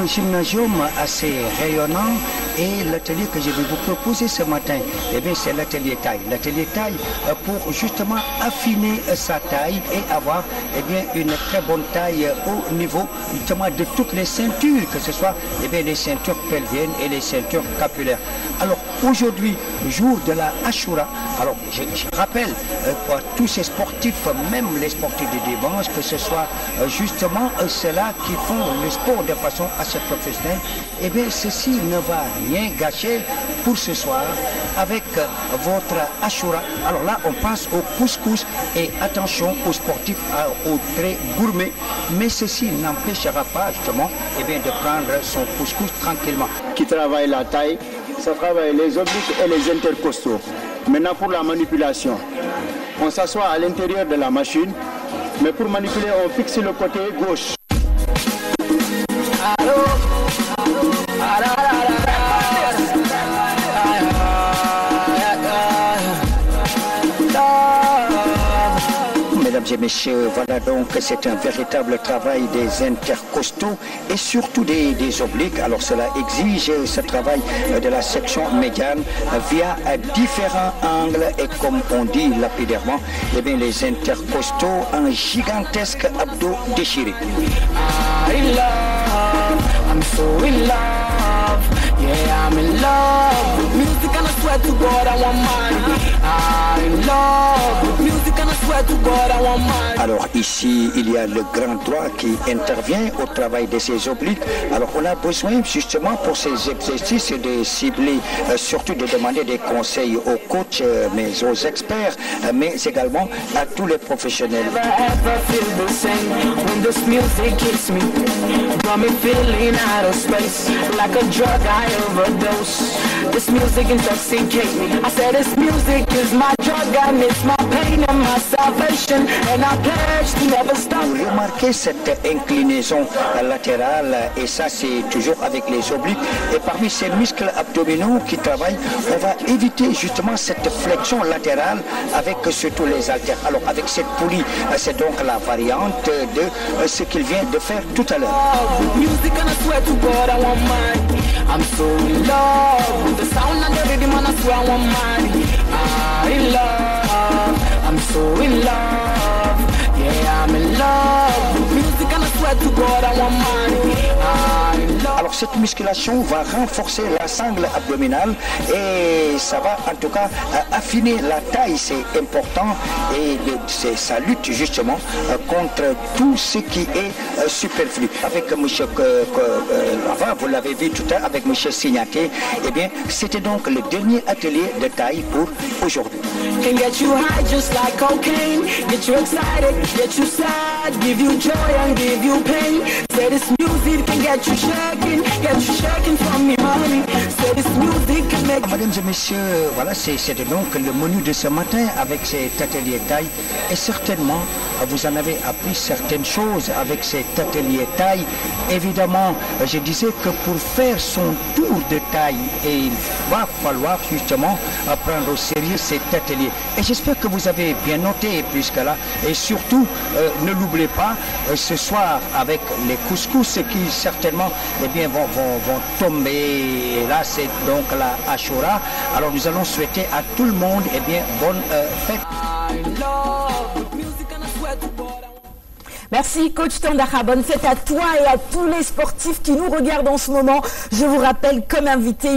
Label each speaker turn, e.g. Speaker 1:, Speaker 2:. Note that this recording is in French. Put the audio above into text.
Speaker 1: un gymnasium assez rayonnant et l'atelier que je vais vous proposer ce matin, eh bien c'est l'atelier taille. L'atelier taille pour justement affiner sa taille et avoir eh bien une très bonne taille au niveau justement de toutes les ceintures, que ce soit eh bien les ceintures pelviennes et les ceintures capillaires. Alors aujourd'hui, jour de la Ashura, alors je rappelle pour tous ces sportifs, même les sportifs de dimanche, que ce soit justement ceux-là qui font le sport de façon assez professionnelle, eh bien ceci ne va rien gâcher pour ce soir avec votre Ashura. Alors là, on passe au couscous et attention aux sportifs, aux très gourmets, mais ceci n'empêchera pas justement eh bien, de prendre son couscous tranquillement.
Speaker 2: Qui travaille la taille, ça travaille les obliques et les intercostaux. Maintenant pour la manipulation, on s'assoit à l'intérieur de la machine, mais pour manipuler, on fixe le côté gauche.
Speaker 1: Mesdames et messieurs, voilà donc c'est un véritable travail des intercostaux et surtout des obliques. Alors cela exige ce travail de la section médiane via différents angles et comme on dit lapidairement, eh bien les intercostaux en gigantesque abdos déchirés.
Speaker 3: I'm so in love, yeah, I'm in love with music and I swear to God I want money. I'm in love with music and I swear to God I want money.
Speaker 1: Alors ici, il y a le grand droit qui intervient au travail de ces obliques. Alors on a besoin justement pour ces exercices de cibler, surtout de demander des conseils aux coachs, mais aux experts, mais également à tous les professionnels.
Speaker 3: Out of space, like a drug I overdose. This music intoxicates me. I said this music is my drug and it's my pain and my salvation. And I pledge to never stop.
Speaker 1: Vous remarquez cette inclinaison latérale et ça c'est toujours avec les obliques. Et parmi ces muscles abdominaux qui travaillent, on va éviter justement cette flexion latérale avec surtout les haltères. Alors avec cette poulie, c'est donc la variante de ce qu'il vient de faire tout à l'heure.
Speaker 3: To God, I want money. I'm so in love with the sound and the rhythm, and I swear I want money. I'm in love. I'm so in love. Yeah, I'm in love with music, and I swear to God, I want money. I'm in love.
Speaker 1: Alors cette musculation va renforcer la sangle abdominale et ça va en tout cas affiner la taille, c'est important et ça lutte justement contre tout ce qui est superflu. Avec monsieur avant, vous l'avez vu tout à l'heure avec monsieur Signaté, eh bien c'était donc le dernier atelier de taille pour aujourd'hui.
Speaker 3: Can get you high just like cocaine, get you excited, get you sad, give you joy and give you pain. Say this music can get you shaking from me, mommy. Say this music can make.
Speaker 1: Mesdames et messieurs, voilà, c'était donc le menu de ce matin avec cet atelier taille et certainement vous en avez appris certaines choses avec cet atelier taille. Évidemment, je disais que pour faire son tour de taille, il va falloir justement prendre au sérieux cet atelier. Et j'espère que vous avez bien noté puisque là, et surtout, ne l'oubliez pas, ce soir avec les couscous qui certainement eh bien, vont tomber. Et là, c'est donc la Ashura. Alors nous allons souhaiter à tout le monde eh bien, bonne fête.
Speaker 4: Merci coach Tandara, bonne fête à toi et à tous les sportifs qui nous regardent en ce moment. Je vous rappelle comme invité,